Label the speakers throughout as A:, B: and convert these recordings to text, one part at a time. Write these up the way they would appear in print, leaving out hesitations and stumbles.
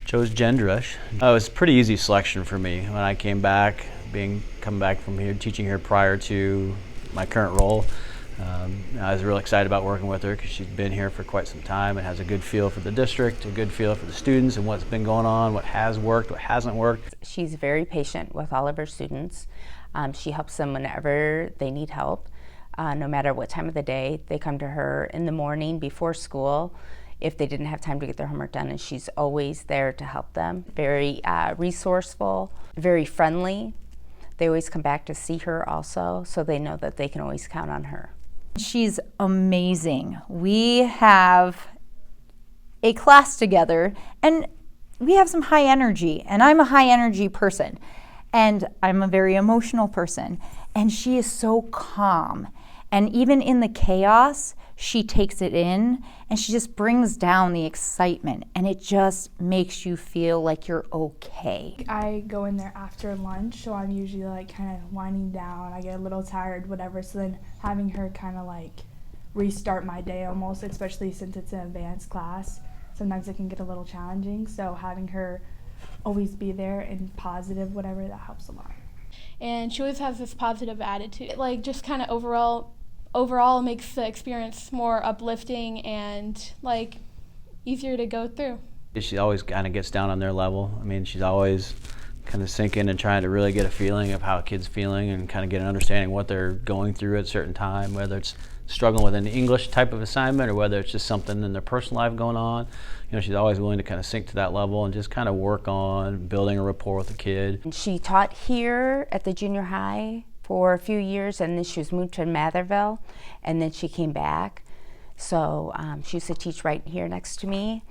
A: Chose Drish. Oh, it was a pretty easy selection for me when I came back, coming back from here, teaching here prior to my current role. I was really excited about working with her because she's been here for quite some time and has a good feel for the district, a good feel for the students and what's been going on, what has worked, what hasn't worked.
B: She's very patient with all of her students. She helps them whenever they need help, no matter what time of the day. They come to her in the morning before school if they didn't have time to get their homework done, and she's always there to help them. Very resourceful, very friendly. They always come back to see her also, so they know that they can always count on her.
C: She's amazing. We have a class together, and we have some high energy, and I'm a high energy person, and I'm a very emotional person, and she is so calm. And even in the chaos, she takes it in and she just brings down the excitement, and it just makes you feel like you're okay.
D: I go in there after lunch, so I'm usually like kind of winding down. I get a little tired, whatever, so then having her kind of like restart my day almost, especially since it's an advanced class. Sometimes it can get a little challenging, so having her always be there and positive, whatever, that helps a lot.
E: And she always has this positive attitude. Like, just kind of overall makes the experience more uplifting and like easier to go through.
A: She always kind of gets down on their level. I mean, she's always kind of sinking and trying to really get a feeling of how a kid's feeling and kind of get an understanding of what they're going through at a certain time, whether it's struggling with an English type of assignment or whether it's just something in their personal life going on. You know, she's always willing to kind of sink to that level and just kind of work on building a rapport with the kid.
B: She taught here at the junior high for a few years, and then she was moved to Matherville, and then she came back. So she used to teach right here next to me,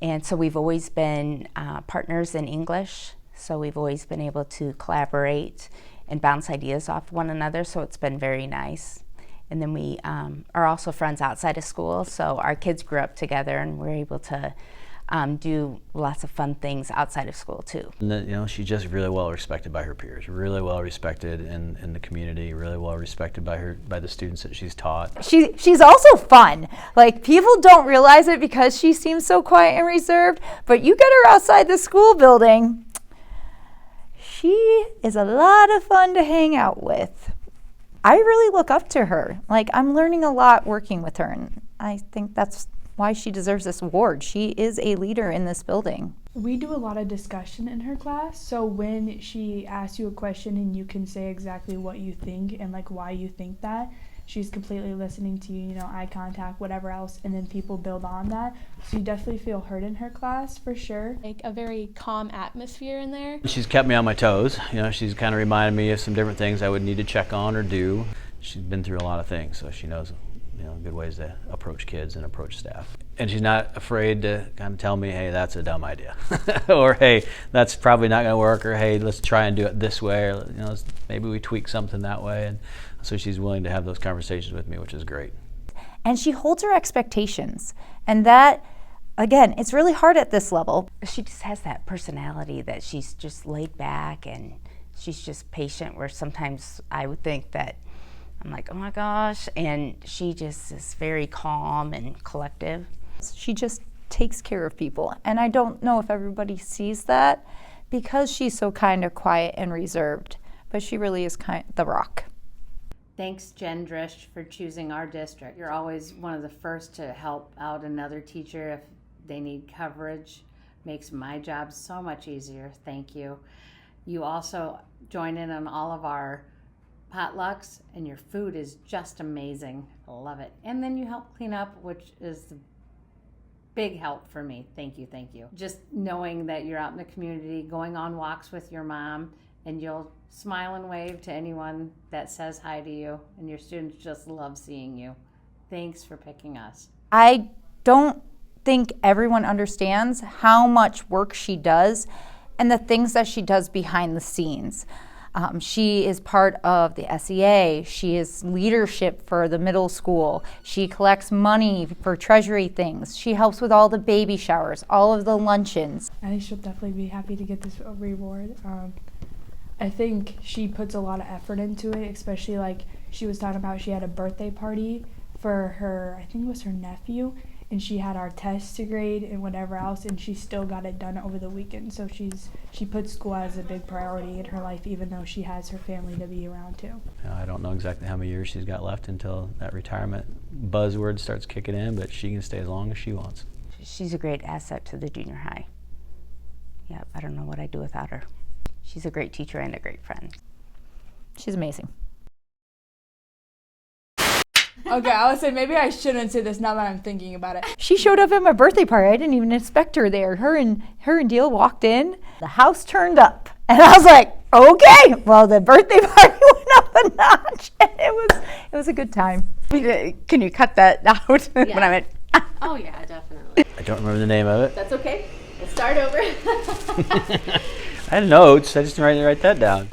B: and so we've always been partners in English, so we've always been able to collaborate and bounce ideas off one another, so it's been very nice. And then we are also friends outside of school, so our kids grew up together and we're able to do lots of fun things outside of school too.
A: And then, you know, she's just really well respected by her peers, really well respected in the community, really well respected by the students that she's taught.
C: She's also fun. Like, people don't realize it because she seems so quiet and reserved, but you get her outside the school building, she is a lot of fun to hang out with. I really look up to her. Like, I'm learning a lot working with her, and I think that's why she deserves this award. She is a leader in this building.
D: We do a lot of discussion in her class, so when she asks you a question and you can say exactly what you think and like why you think that, she's completely listening to you, you know, eye contact, whatever else, and then people build on that. So you definitely feel heard in her class, for sure.
E: Like a very calm atmosphere in there.
A: She's kept me on my toes. You know, she's kind of reminded me of some different things I would need to check on or do. She's been through a lot of things, so she knows, you know, good ways to approach kids and approach staff. And she's not afraid to kind of tell me, hey, that's a dumb idea. Or, hey, that's probably not going to work. Or, hey, let's try and do it this way. Or, you know, maybe we tweak something that way. And so she's willing to have those conversations with me, which is great.
C: And she holds her expectations. And that, again, it's really hard at this level.
B: She just has that personality that she's just laid back and she's just patient, where sometimes I would think that I'm like, oh my gosh, and she just is very calm and collective.
C: She just takes care of people, and I don't know if everybody sees that because she's so kind of quiet and reserved, but she really is the rock.
F: Thanks, Drish, for choosing our district. You're always one of the first to help out another teacher if they need coverage. Makes my job so much easier. Thank you. You also join in on all of our potlucks, and your food is just amazing. I love it. And then you help clean up, which is the big help for me. Thank you, thank you. Just knowing that you're out in the community, going on walks with your mom, and you'll smile and wave to anyone that says hi to you, and your students just love seeing you. Thanks for picking us.
C: I don't think everyone understands how much work she does and the things that she does behind the scenes. She is part of the SEA. She is leadership for the middle school. She collects money for treasury things. She helps with all the baby showers, all of the luncheons.
D: I think she'll definitely be happy to get this reward. I think she puts a lot of effort into it, especially like she was talking about, she had a birthday party for her, I think it was her nephew, and she had our tests to grade and whatever else, and she still got it done over the weekend. So she puts school as a big priority in her life, even though she has her family to be around too.
A: I don't know exactly how many years she's got left until that retirement buzzword starts kicking in, but she can stay as long as she wants.
B: She's a great asset to the junior high. Yep, I don't know what I'd do without her. She's a great teacher and a great friend.
C: She's amazing.
D: Okay, I would say maybe I shouldn't say this now that I'm thinking about it.
C: She showed up at my birthday party. I didn't even expect her there. Her and Deal walked in. The house turned up. And I was like, okay, well, the birthday party went up a notch. And it was a good time.
B: Can you cut that out when I'm at?
G: Oh yeah, definitely.
A: I don't remember the name of it.
G: That's okay. We'll start over.
A: I had notes. I just didn't write that down.